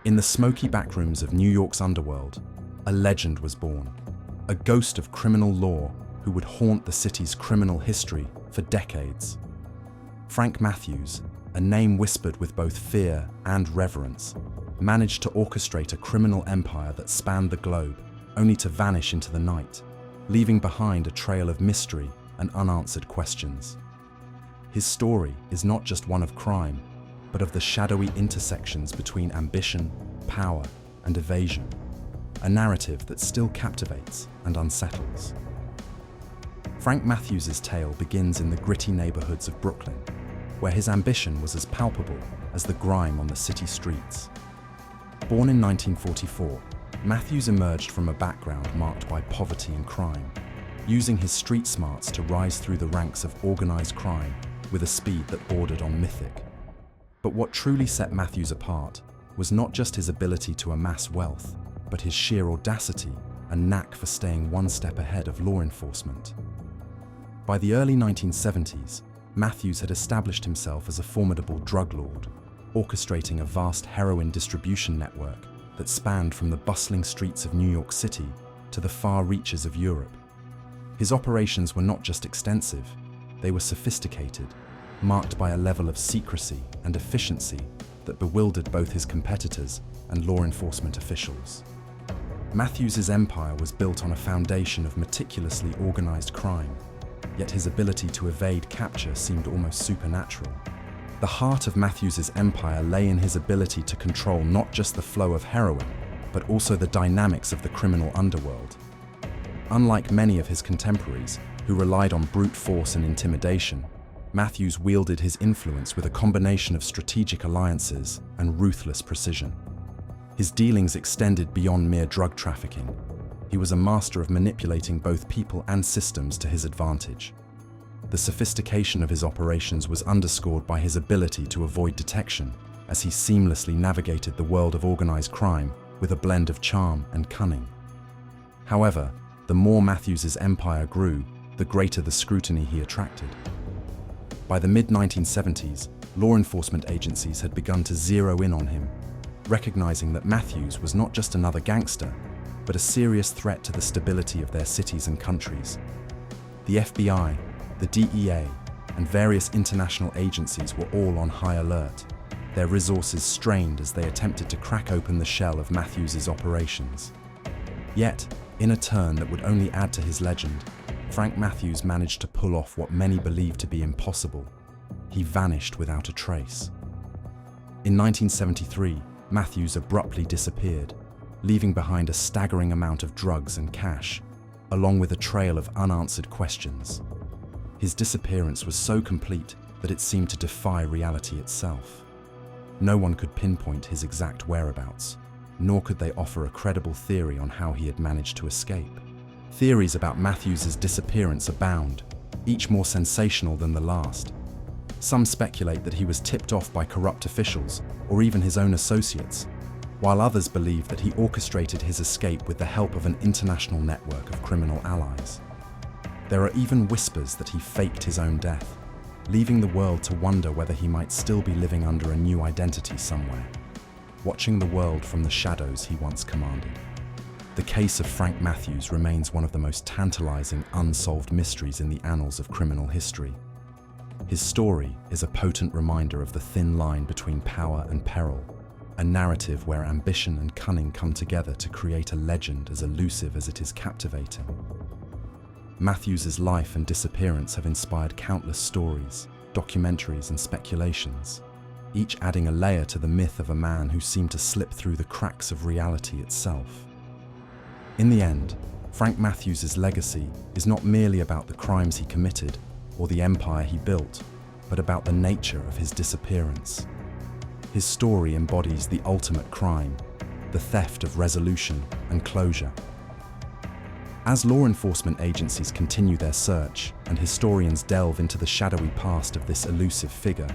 In the smoky backrooms of New York's underworld, a legend was born, a ghost of criminal law who would haunt the city's criminal history for decades. Frank Matthews, a name whispered with both fear and reverence, managed to orchestrate a criminal empire that spanned the globe, only to vanish into the night, leaving behind a trail of mystery and unanswered questions. His story is not just one of crime, but of the shadowy intersections between ambition, power, and evasion, a narrative that still captivates and unsettles. Frank Matthews' tale begins in the gritty neighborhoods of Brooklyn, where his ambition was as palpable as the grime on the city streets. Born in 1944, Matthews emerged from a background marked by poverty and crime, using his street smarts to rise through the ranks of organized crime with a speed that bordered on mythic. But what truly set Matthews apart was not just his ability to amass wealth, but his sheer audacity and knack for staying one step ahead of law enforcement. By the early 1970s, Matthews had established himself as a formidable drug lord, orchestrating a vast heroin distribution network that spanned from the bustling streets of New York City to the far reaches of Europe. His operations were not just extensive, they were sophisticated, marked by a level of secrecy and efficiency that bewildered both his competitors and law enforcement officials. Matthews' empire was built on a foundation of meticulously organized crime, yet his ability to evade capture seemed almost supernatural. The heart of Matthews' empire lay in his ability to control not just the flow of heroin, but also the dynamics of the criminal underworld. Unlike many of his contemporaries, who relied on brute force and intimidation, Matthews wielded his influence with a combination of strategic alliances and ruthless precision. His dealings extended beyond mere drug trafficking. He was a master of manipulating both people and systems to his advantage. The sophistication of his operations was underscored by his ability to avoid detection, as he seamlessly navigated the world of organized crime with a blend of charm and cunning. However, the more Matthews' empire grew, the greater the scrutiny he attracted. By the mid-1970s, law enforcement agencies had begun to zero in on him, recognizing that Matthews was not just another gangster, but a serious threat to the stability of their cities and countries. The FBI, the DEA, and various international agencies were all on high alert, their resources strained as they attempted to crack open the shell of Matthews' operations. Yet, in a turn that would only add to his legend, Frank Matthews managed to pull off what many believed to be impossible. He vanished without a trace. In 1973, Matthews abruptly disappeared, leaving behind a staggering amount of drugs and cash, along with a trail of unanswered questions. His disappearance was so complete that it seemed to defy reality itself. No one could pinpoint his exact whereabouts, nor could they offer a credible theory on how he had managed to escape. Theories about Matthews' disappearance abound, each more sensational than the last. Some speculate that he was tipped off by corrupt officials or even his own associates, while others believe that he orchestrated his escape with the help of an international network of criminal allies. There are even whispers that he faked his own death, leaving the world to wonder whether he might still be living under a new identity somewhere, watching the world from the shadows he once commanded. The case of Frank Matthews remains one of the most tantalizing unsolved mysteries in the annals of criminal history. His story is a potent reminder of the thin line between power and peril, a narrative where ambition and cunning come together to create a legend as elusive as it is captivating. Matthews' life and disappearance have inspired countless stories, documentaries, and speculations, each adding a layer to the myth of a man who seemed to slip through the cracks of reality itself. In the end, Frank Matthews' legacy is not merely about the crimes he committed or the empire he built, but about the nature of his disappearance. His story embodies the ultimate crime, the theft of resolution and closure. As law enforcement agencies continue their search and historians delve into the shadowy past of this elusive figure,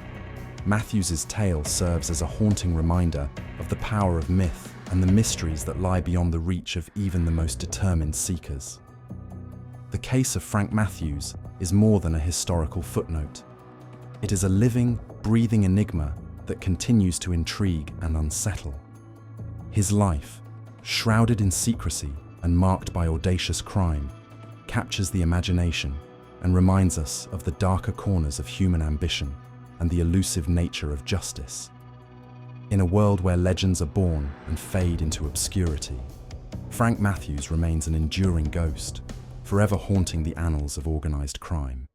Matthews' tale serves as a haunting reminder of the power of myth and the mysteries that lie beyond the reach of even the most determined seekers. The case of Frank Matthews is more than a historical footnote. It is a living, breathing enigma that continues to intrigue and unsettle. His life, shrouded in secrecy and marked by audacious crime, captures the imagination and reminds us of the darker corners of human ambition and the elusive nature of justice. In a world where legends are born and fade into obscurity, Frank Matthews remains an enduring ghost, forever haunting the annals of organized crime.